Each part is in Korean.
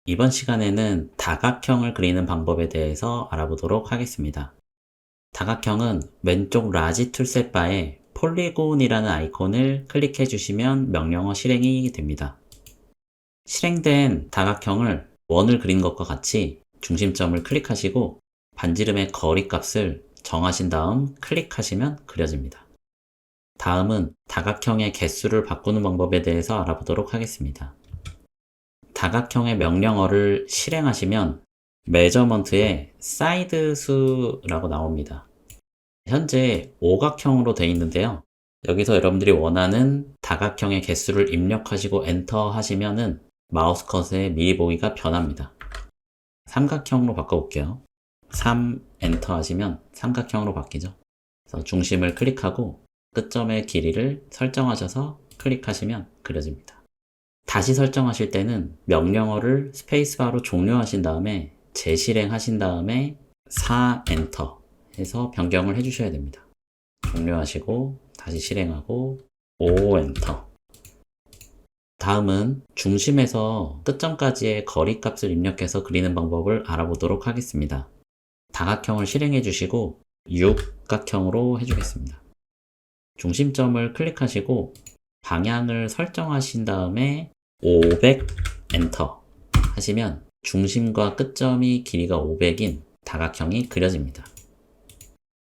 이번 시간에는 다각형을 그리는 방법에 대해서 알아보도록 하겠습니다. 다각형은 왼쪽 라지 툴셋 바에 폴리곤이라는 아이콘을 클릭해 주시면 명령어 실행이 됩니다. 실행된 다각형을 원을 그린 것과 같이 중심점을 클릭하시고 반지름의 거리 값을 정하신 다음 클릭하시면 그려집니다. 다음은 다각형의 개수를 바꾸는 방법에 대해서 알아보도록 하겠습니다. 다각형의 명령어를 실행하시면 measurement에 사이드 수라고 나옵니다. 현재 오각형으로 되어 있는데요. 여기서 여러분들이 원하는 다각형의 개수를 입력하시고 엔터 하시면은 마우스 컷의 미리 보기가 변합니다. 삼각형으로 바꿔볼게요. 3 엔터 하시면 삼각형으로 바뀌죠. 그래서 중심을 클릭하고 끝점의 길이를 설정하셔서 클릭하시면 그려집니다. 다시 설정하실 때는 명령어를 스페이스바로 종료하신 다음에 재실행하신 다음에 4 엔터 해서 변경을 해주셔야 됩니다. 종료하시고 다시 실행하고 5 엔터. 다음은 중심에서 끝점까지의 거리 값을 입력해서 그리는 방법을 알아보도록 하겠습니다. 다각형을 실행해 주시고 육각형으로 해주겠습니다. 중심점을 클릭하시고 방향을 설정하신 다음에 500 엔터 하시면 중심과 끝점이 길이가 500인 다각형이 그려집니다.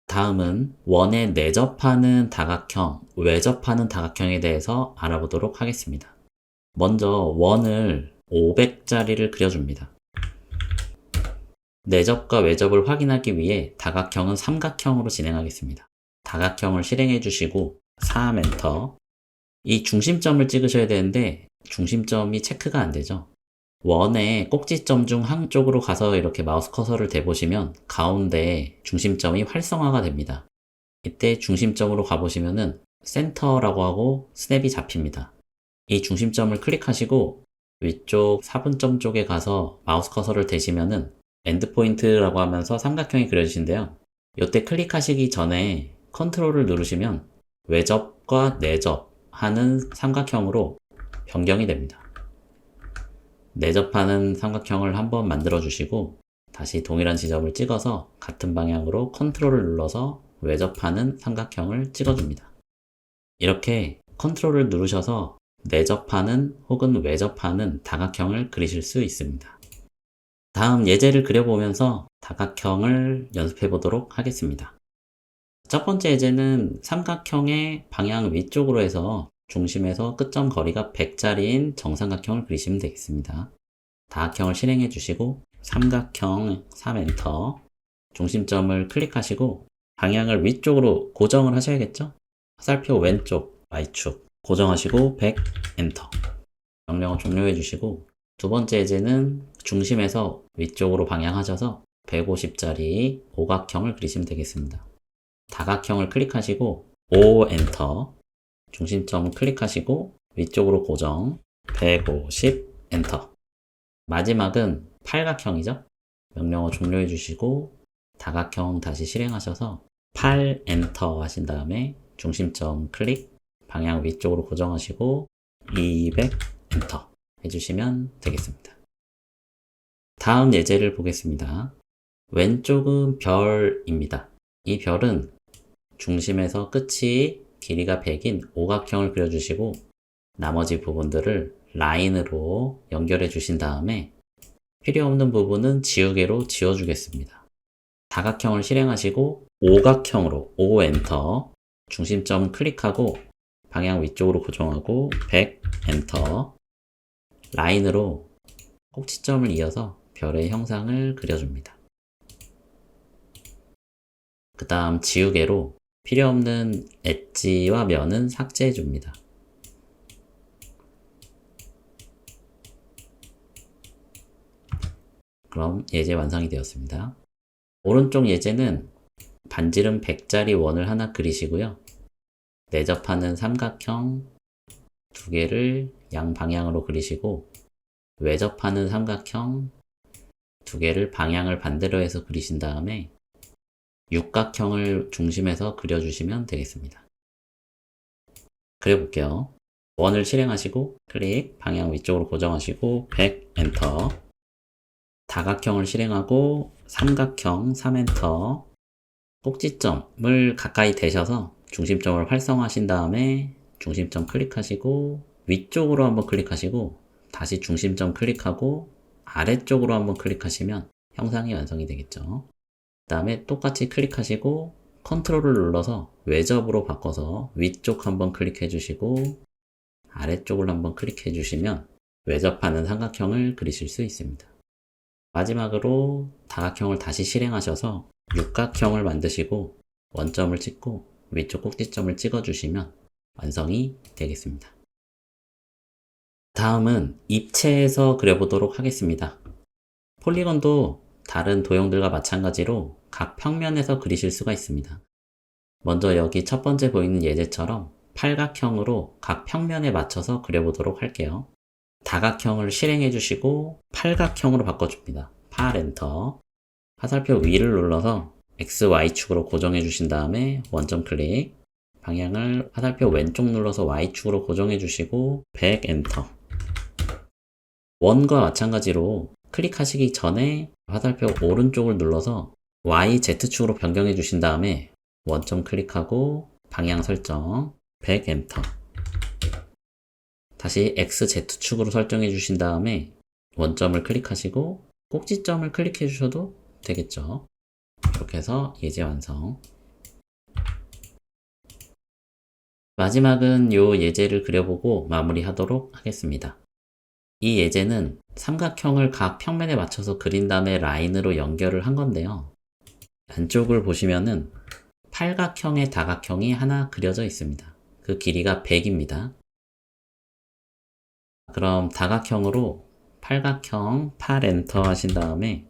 다음은 원에 내접하는 다각형, 외접하는 다각형에 대해서 알아보도록 하겠습니다. 먼저 원을 500짜리를 그려줍니다. 내접과 외접을 확인하기 위해 다각형은 삼각형으로 진행하겠습니다. 다각형을 실행해 주시고 3 엔터. 이 중심점을 찍으셔야 되는데 중심점이 체크가 안 되죠. 원의 꼭지점 중 한쪽으로 가서 이렇게 마우스 커서를 대보시면 가운데 중심점이 활성화가 됩니다. 이때 중심점으로 가보시면은 센터라고 하고 스냅이 잡힙니다. 이 중심점을 클릭하시고 위쪽 4분점 쪽에 가서 마우스 커서를 대시면은 엔드포인트라고 하면서 삼각형이 그려지신데요. 이때 클릭하시기 전에 컨트롤을 누르시면 외접과 내접 하는 삼각형으로 변경이 됩니다. 내접하는 삼각형을 한번 만들어 주시고 다시 동일한 지점을 찍어서 같은 방향으로 컨트롤을 눌러서 외접하는 삼각형을 찍어줍니다. 이렇게 컨트롤을 누르셔서 내접하는 혹은 외접하는 다각형을 그리실 수 있습니다. 다음 예제를 그려보면서 다각형을 연습해 보도록 하겠습니다. 첫 번째 예제는 삼각형의 방향 위쪽으로 해서 중심에서 끝점 거리가 100짜리인 정삼각형을 그리시면 되겠습니다. 다각형을 실행해 주시고 삼각형 3 엔터, 중심점을 클릭하시고 방향을 위쪽으로 고정을 하셔야겠죠? 화살표 왼쪽 Y축 고정하시고 100 엔터. 명령어 종료해 주시고 두 번째 예제는 중심에서 위쪽으로 방향하셔서 150짜리 오각형을 그리시면 되겠습니다. 다각형을 클릭하시고 5 엔터, 중심점 클릭하시고 위쪽으로 고정 150 엔터. 마지막은 팔각형이죠. 명령어 종료해 주시고 다각형 다시 실행하셔서 8 엔터 하신 다음에 중심점 클릭, 방향 위쪽으로 고정하시고 200 엔터 해주시면 되겠습니다. 다음 예제를 보겠습니다. 왼쪽은 별입니다. 이 별은 중심에서 끝이 길이가 100인 오각형을 그려주시고 나머지 부분들을 라인으로 연결해 주신 다음에 필요 없는 부분은 지우개로 지워주겠습니다. 다각형을 실행하시고 오각형으로 5 엔터, 중심점 클릭하고 방향 위쪽으로 고정하고 100 엔터, 라인으로 꼭지점을 이어서 별의 형상을 그려줍니다. 그 다음 지우개로 필요 없는 엣지와 면은 삭제해 줍니다. 그럼 예제 완성이 되었습니다. 오른쪽 예제는 반지름 100짜리 원을 하나 그리시고요. 내접하는 삼각형 두 개를 양방향으로 그리시고 외접하는 삼각형 두 개를 방향을 반대로 해서 그리신 다음에 육각형을 중심에서 그려주시면 되겠습니다. 그려볼게요. 원을 실행하시고 클릭, 방향 위쪽으로 고정하시고 100 엔터, 다각형을 실행하고 삼각형 3엔터, 꼭지점을 가까이 대셔서 중심점을 활성화하신 다음에 중심점 클릭하시고 위쪽으로 한번 클릭하시고 다시 중심점 클릭하고 아래쪽으로 한번 클릭하시면 형상이 완성이 되겠죠. 그 다음에 똑같이 클릭하시고 컨트롤을 눌러서 외접으로 바꿔서 위쪽 한번 클릭해 주시고 아래쪽을 한번 클릭해 주시면 외접하는 삼각형을 그리실 수 있습니다. 마지막으로 다각형을 다시 실행하셔서 육각형을 만드시고 원점을 찍고 위쪽 꼭지점을 찍어 주시면 완성이 되겠습니다. 다음은 입체해서 그려보도록 하겠습니다. 폴리곤도 다른 도형들과 마찬가지로 각 평면에서 그리실 수가 있습니다. 먼저 여기 첫 번째 보이는 예제처럼 팔각형으로 각 평면에 맞춰서 그려보도록 할게요. 다각형을 실행해 주시고 팔각형으로 바꿔줍니다. 팔 엔터, 화살표 위를 눌러서 X, Y축으로 고정해 주신 다음에 원점 클릭, 방향을 화살표 왼쪽 눌러서 Y축으로 고정해 주시고 100 엔터. 원과 마찬가지로 클릭하시기 전에 화살표 오른쪽을 눌러서 Y, Z축으로 변경해 주신 다음에 원점 클릭하고 방향 설정 100 엔터. 다시 X, Z축으로 설정해 주신 다음에 원점을 클릭하시고 꼭지점을 클릭해 주셔도 되겠죠. 이렇게 해서 예제 완성. 마지막은 이 예제를 그려보고 마무리하도록 하겠습니다. 이 예제는 삼각형을 각 평면에 맞춰서 그린 다음에 라인으로 연결을 한 건데요. 안쪽을 보시면은 팔각형의 다각형이 하나 그려져 있습니다. 그 길이가 100입니다. 그럼 다각형으로 팔각형 8 엔터 하신 다음에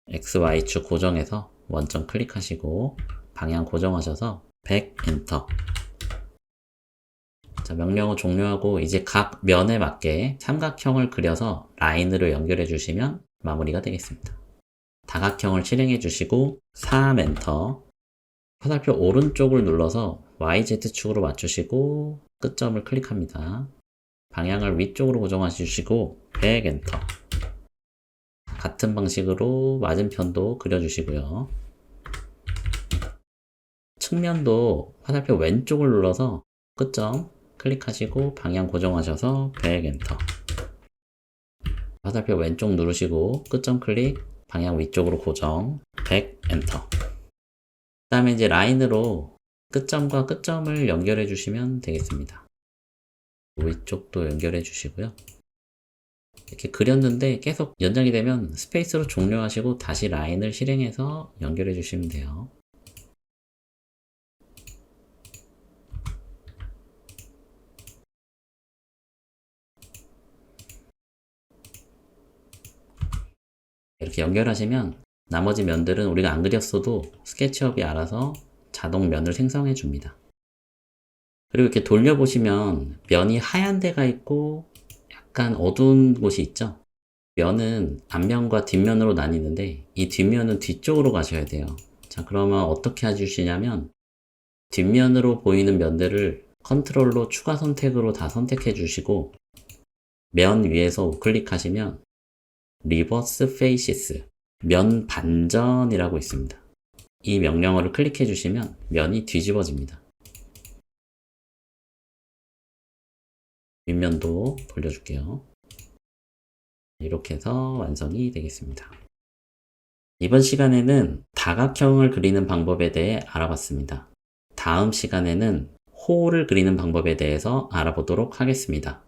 X, Y축 고정해서 원점 클릭하시고 방향 고정하셔서 100 엔터. 자, 명령어 종료하고 이제 각 면에 맞게 삼각형을 그려서 라인으로 연결해 주시면 마무리가 되겠습니다. 다각형을 실행해 주시고 3 엔터, 화살표 오른쪽을 눌러서 YZ축으로 맞추시고 끝점을 클릭합니다. 방향을 위쪽으로 고정해 주시고 100 엔터. 같은 방식으로 맞은편도 그려주시고요. 측면도 화살표 왼쪽을 눌러서 끝점 클릭하시고 방향 고정하셔서 100 엔터. 화살표 왼쪽 누르시고 끝점 클릭, 방향 위쪽으로 고정 100 엔터. 그 다음에 이제 라인으로 끝점과 끝점을 연결해 주시면 되겠습니다. 위쪽도 연결해 주시고요. 이렇게 그렸는데 계속 연장이 되면 스페이스로 종료하시고 다시 라인을 실행해서 연결해 주시면 돼요. 이렇게 연결하시면 나머지 면들은 우리가 안 그렸어도 스케치업이 알아서 자동 면을 생성해 줍니다. 그리고 이렇게 돌려보시면 면이 하얀 데가 있고 약간 어두운 곳이 있죠. 면은 앞면과 뒷면으로 나뉘는데 이 뒷면은 뒤쪽으로 가셔야 돼요. 자, 그러면 어떻게 해주시냐면 뒷면으로 보이는 면들을 컨트롤로 추가 선택으로 다 선택해 주시고 면 위에서 우클릭하시면 리버스 페이시스, 면 반전이라고 있습니다. 이 명령어를 클릭해 주시면 면이 뒤집어집니다. 윗면도 돌려줄게요. 이렇게 해서 완성이 되겠습니다. 이번 시간에는 다각형을 그리는 방법에 대해 알아봤습니다. 다음 시간에는 호를 그리는 방법에 대해서 알아보도록 하겠습니다.